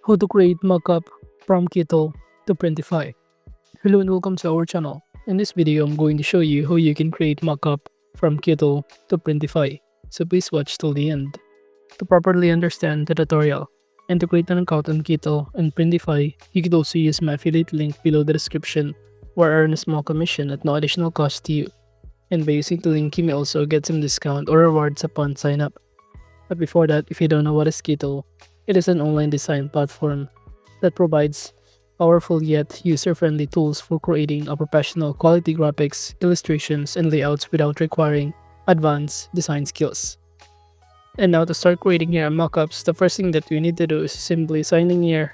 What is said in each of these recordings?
How to create mockup from Kittl to Printify. Hello and welcome to our channel. In this video, I'm going to show you how you can create mockup from Kittl to Printify. So please watch till the end. To properly understand the tutorial and to create an account on Kittl and Printify, you could also use my affiliate link below the description or earn a small commission at no additional cost to you. And by using the link, you may also get some discount or rewards upon sign up. But before that, if you don't know what is Kittl, it is an online design platform that provides powerful yet user-friendly tools for creating a professional quality graphics, illustrations, and layouts without requiring advanced design skills. And now to start creating your mockups, the first thing that we need to do is simply sign in here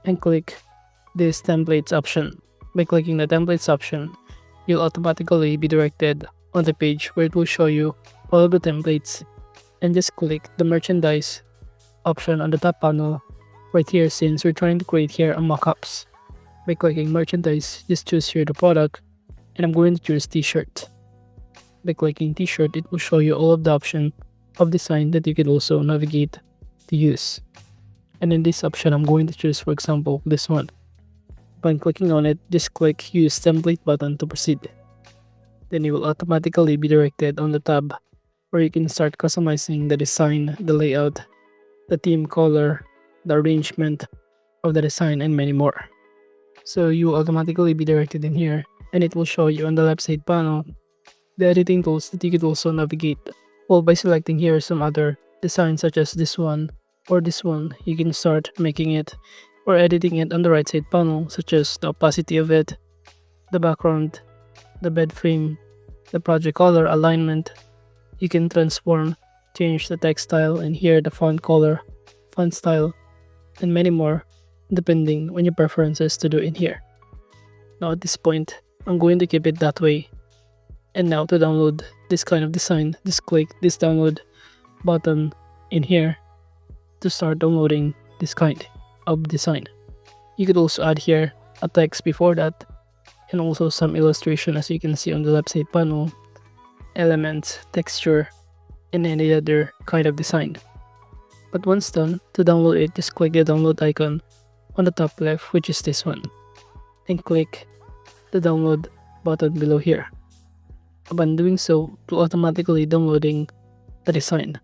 and click this templates option. By clicking the templates option, you'll automatically be directed on the page where it will show you all of the templates, and just click the merchandise option on the top panel right here, since we're trying to create here a mockups. By clicking merchandise, just choose here the product, and I'm going to choose t-shirt. By clicking t-shirt, it will show you all of the option of design that you can also navigate to use. And in this option, I'm going to choose, for example, this one. Upon clicking on it, just click use template button to proceed. Then you will automatically be directed on the tab where you can start customizing the design, the layout, the theme color, the arrangement of the design, and many more. So you will automatically be directed in here, and it will show you on the left side panel the editing tools that you could also navigate. Well, by selecting here some other designs such as this one or this one, you can start making it or editing it on the right side panel, such as the opacity of it, the background, the bed frame, the project color, alignment. You can transform, change the text style, and here the font color, font style, and many more depending on your preferences to do in here. Now at this point, I'm going to keep it that way. And now to download this kind of design, just click this download button in here to start downloading this kind of design. You could also add here a text before that, and also some illustration, as you can see on the left side panel, elements, texture, and any other kind of design. But once done, to download it, just click the download icon on the top left, which is this one, and click the download button below here. Upon doing so, it will automatically downloading the design.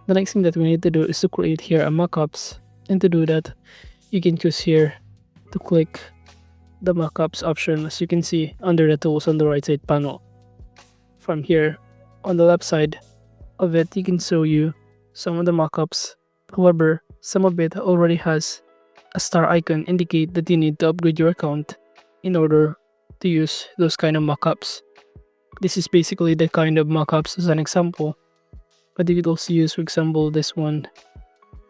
The next thing that we need to do is to create here a mockups, and to do that, you can choose here to click the mockups option, as you can see under the tools on the right side panel. From here, on the left side of it, you can show you some of the mockups. However, some of it already has a star icon, indicate that you need to upgrade your account in order to use those kind of mockups. This is basically the kind of mockups as an example, but you could also use, for example, this one,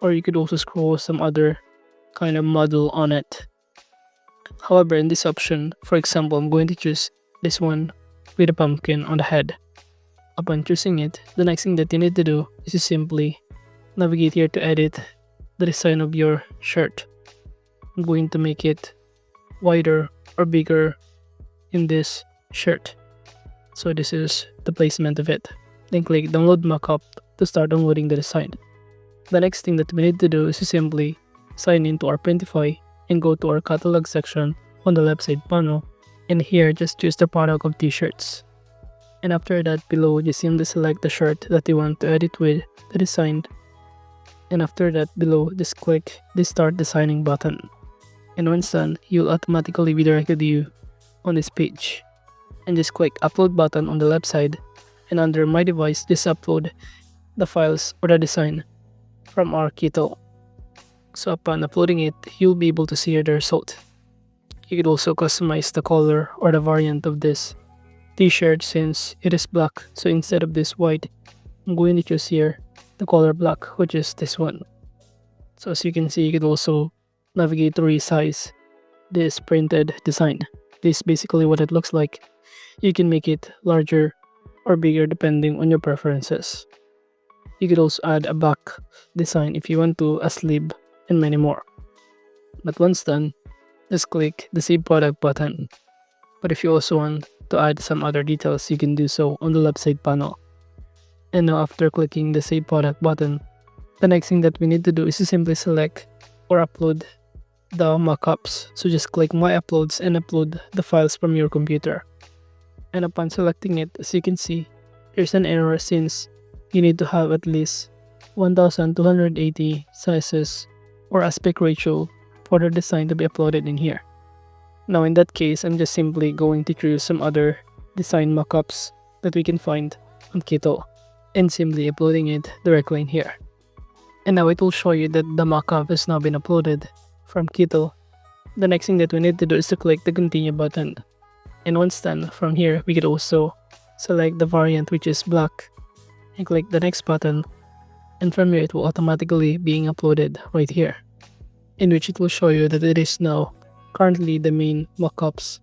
or you could also scroll some other kind of model on it. However, in this option, for example, I'm going to choose this one with a pumpkin on the head. Upon choosing it, the next thing that you need to do is to simply navigate here to edit the design of your shirt. I'm going to make it wider or bigger in this shirt. So this is the placement of it. Then click download mockup to start downloading the design. The next thing that we need to do is to simply sign into our Printify and go to our catalog section on the left side panel, and here just choose the product of t-shirts. And after that, below, just simply select the shirt that you want to edit with the design, and after that, below, just click the start designing button. And once done, you'll automatically be directed you on this page, and just click upload button on the left side, and under my device, just upload the files or the design from our Kittl. So upon uploading it, you'll be able to see the result. You could also customize the color or the variant of this t-shirt, since it is black. So instead of this white, I'm going to choose here the color black, which is this one. So as you can see, you could also navigate to resize this printed design. This is basically what it looks like. You can make it larger or bigger depending on your preferences. You could also add a back design if you want to, a sleeve, and many more. But once done, just click the save product button. But if you also want to add some other details, you can do so on the left side panel. And now after clicking the save product button, the next thing that we need to do is to simply select or upload the mockups. So just click My Uploads and upload the files from your computer. And upon selecting it, as you can see, there's an error since you need to have at least 1280 sizes or aspect ratio for the design to be uploaded in here. Now in that case, I'm just simply going to choose some other design mockups that we can find on Kittl and simply uploading it directly in here. And now it will show you that the mockup has now been uploaded from Kittl. The next thing that we need to do is to click the continue button. And once done, from here we could also select the variant which is black and click the next button, and from here it will automatically being uploaded right here, in which it will show you that it is now currently the main mockups.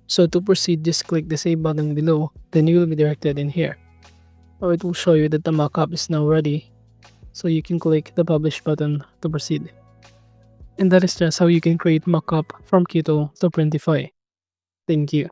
So to proceed, just click the save button below, then you will be directed in here. Or it will show you that the mockup is now ready, so you can click the publish button to proceed. And that is just how you can create mockup from Kittl to Printify. Thank you.